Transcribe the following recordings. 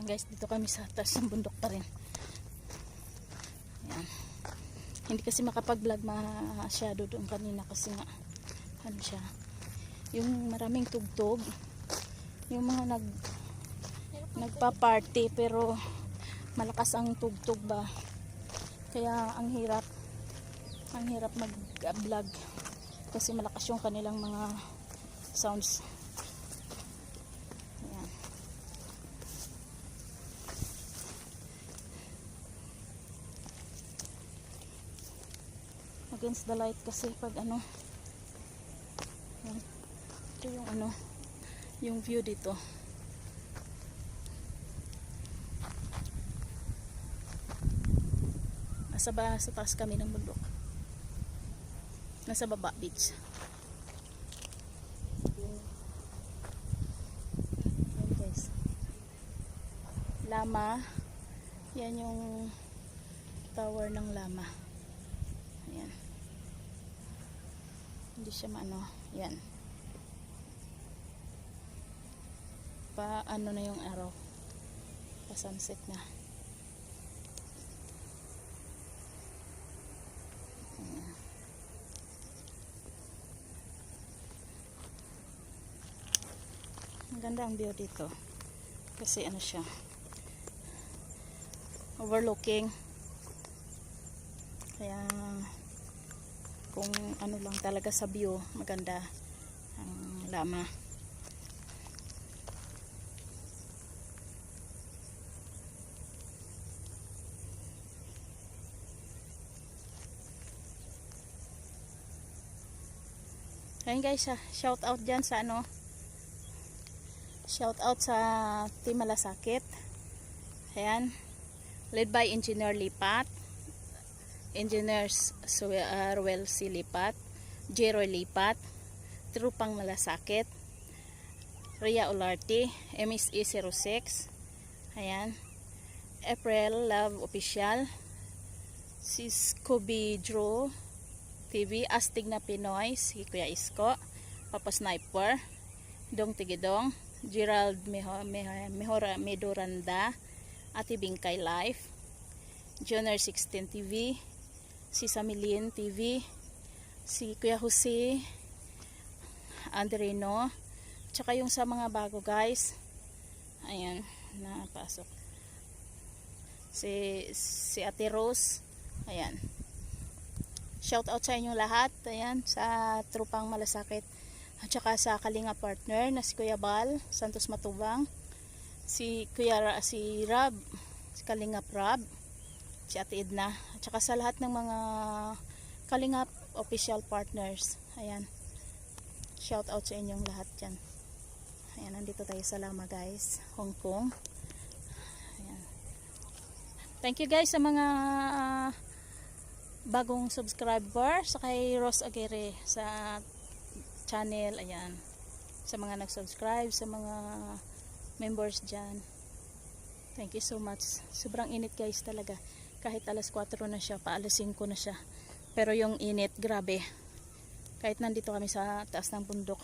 guys, dito kami sa taas ng bundok pa rin. Ayan. Hindi kasi makapag-vlog masyado doon kanina kasi nga ano siya, yung maraming tugtog, yung mga nagpa-party pero malakas ang tugtog ba, kaya ang hirap mag-vlog kasi malakas yung kanilang mga sounds. Ayan. Against the light kasi pag ano, ayan. Ito yung ano, yung view dito. Sa taas kami ng bundok. Nasa baba beach. Ayan guys. Lama. Yan yung tower ng Lama. Ayan. Hindi siya maano. Yan. Pa ano na yung araw. Pa sunset na. Maganda ang view dito kasi ano siya, overlooking, kaya kung ano lang talaga sa view, maganda ang Lama. Ayun guys, shout out dyan sa ano, shout out sa Team Malasakit. Ayan. Led by Engineer Lipat, Engineers Ruel C. Lipat, Jero Lipat, Trupang Malasakit, Ria Olarte, MSE 06. Ayan. April Love Official, Siskobi Drew TV, Astig na Pinoy, si Kuya Isko, Papa Sniper, Dong Tigidong, Gerald Mejora Meduranda, Ate Bingkay Life, Joner 16 TV, si Samilin TV, si Kuya Jose Andreno, tsaka yung sa mga bago guys, ayan, napasok si Ate Rose, ayan, shout out sa inyong lahat, ayan, sa Trupang Malasakit. At saka sa Kalinga partner na si Kuya Bal Santos Matubang, si Rab, si Kalinga Rab, si Ate Edna, at saka sa lahat ng mga Kalinga official partners. Ayan. Shout out sa inyong lahat dyan. Ayan, nandito tayo sa Lama guys, Hong Kong. Ayan. Thank you guys sa mga bagong subscriber, sa kay Rose Aguirre sa channel, ayan, sa mga nag-subscribe, sa mga members dyan, thank you so much. Sobrang init guys talaga, kahit alas 4 na siya, pa alas 5 na siya, pero yung init, grabe, kahit nandito kami sa taas ng bundok.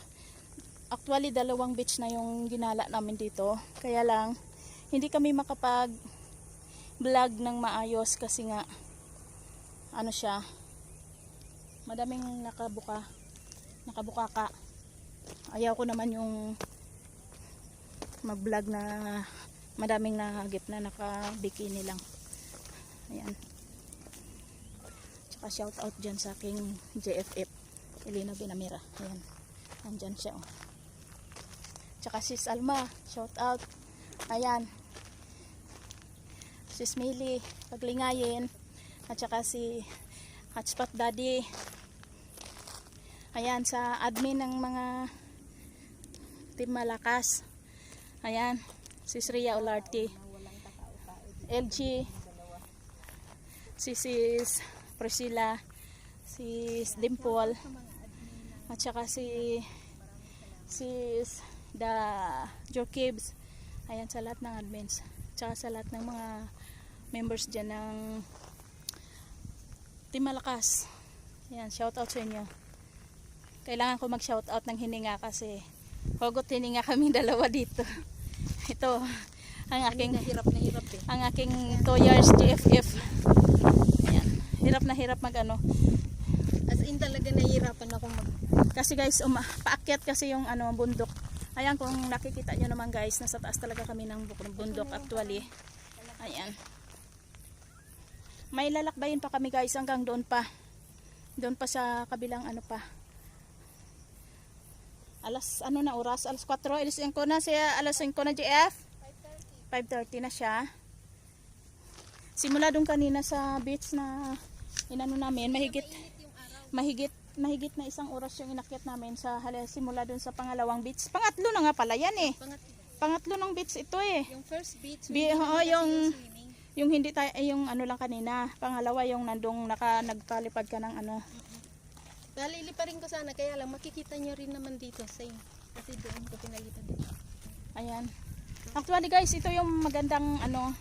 Actually, 2 beach na yung ginala namin dito, kaya lang hindi kami makapag vlog ng maayos kasi nga ano siya, madaming nakabuka ka. Ayaw ko naman yung mag vlog na madaming nahagip na naka-bikini lang. Ayan. Tsaka shout out dyan sa aking JFF Elena Binamira. Ayan, nandyan siya, oh. Tsaka sis Alma, shout out. Ayan, sis Mili Paglingayin, at saka si Hotspot Daddy. Ayan, sa admin ng mga Team Malakas. Ayan, sis Ria Olarte, LG, sis Priscilla, sis Dimple, at saka sis Jokibs. Ayan, sa lahat ng admins, tsaka sa lahat ng mga members dyan ng Team Malakas. Ayan, shout out sa inyo. Kailangan ko mag shout out ng hininga kasi hugot hininga kami dalawa dito. Ito, Ang aking Na hirap eh. ang aking 2 years GFF. Ayan. Hirap na hirap mag ano. As in talaga nahihirapan ako Kasi guys, paakyat kasi yung ano bundok. Ayan, kung nakikita nyo naman guys, nasa taas talaga kami ng bundok actually. Ayan. May lalakbayin pa kami guys hanggang doon pa. Doon pa sa kabilang ano pa. Alas ano na oras? Alas 4. Alas 5 na siya. Alas 5 na GF. 5:30 na siya. Simula doon kanina sa beach na inano namin, mahigit na 1 oras yung inakyat namin sa simula doon sa pangalawang beach. Pangatlo na nga pala yan eh. Pangatlo ng beach ito eh. Yung first beach. Yung hindi tayo yung ano lang kanina. Pangalawa yung nandong nagpalipad ka ng ano. Nalili pa rin ko sana, kaya lang makikita nyo rin naman dito same. Kasi doon ko pinalipad dito. Ayan. Actually guys, ito yung magandang ano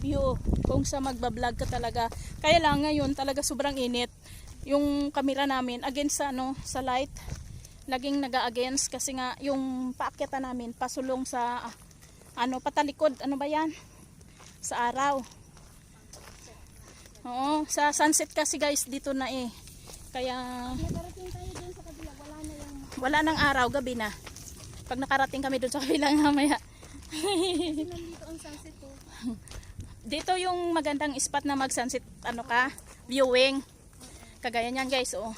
view kung sa magbablog ka talaga. Kaya lang ngayon talaga sobrang init. Yung camera namin against sa ano sa light. Laging naga-against kasi nga yung paakyatan namin pasulong sa ano patalikod, ano ba 'yan? Sa araw. Oo, sa sunset kasi guys dito na eh. Kaya Nakarating tayo dun sa kabila, wala nang araw, gabi na. Pag nakarating kami doon sa kabila mamaya. Nandito ang sunset ko. Dito yung magandang spot na mag-sunset ano ka, viewing. Kagaya niyan guys, oh.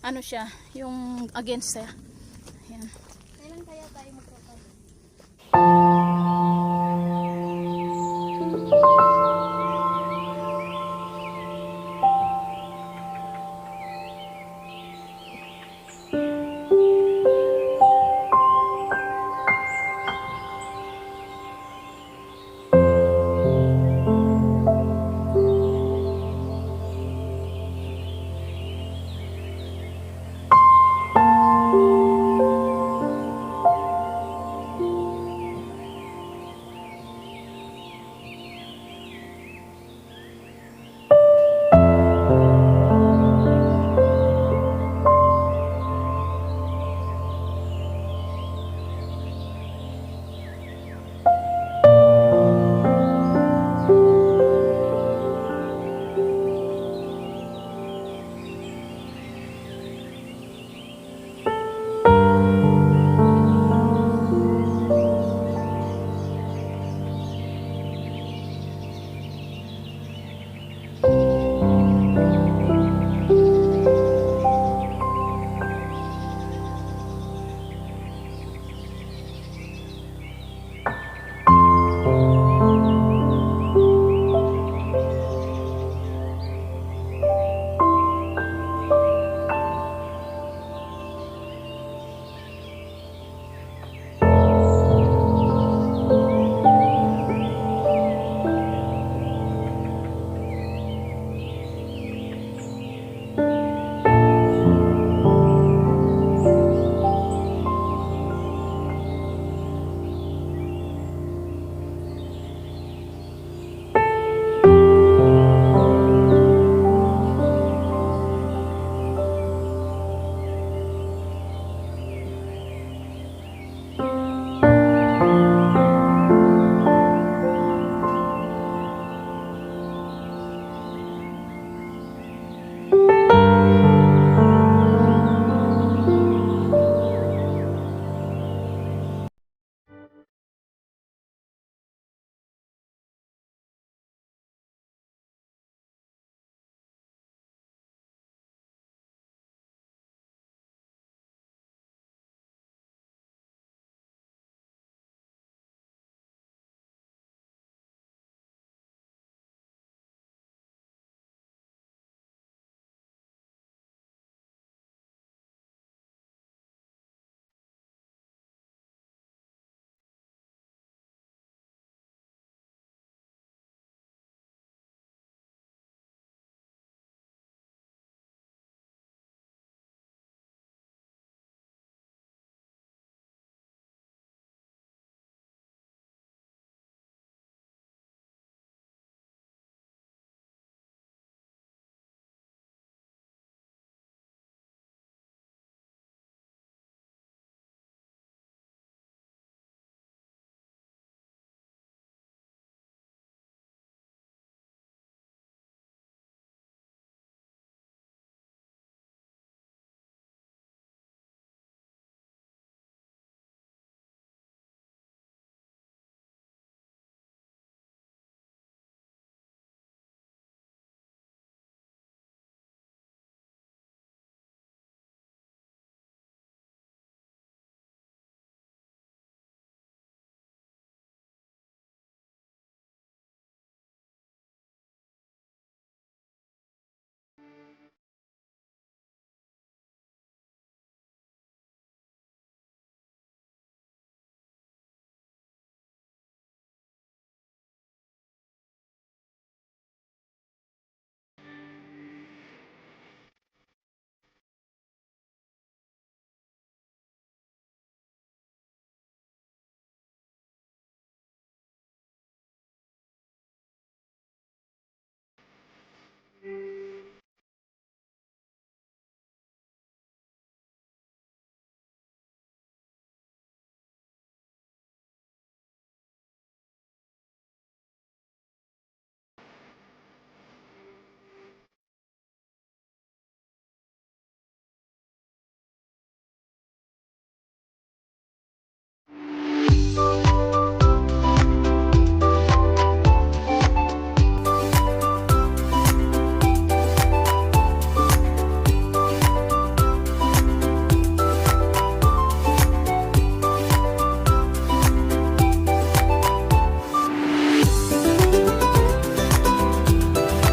Ano siya, yung against siya. Ayan.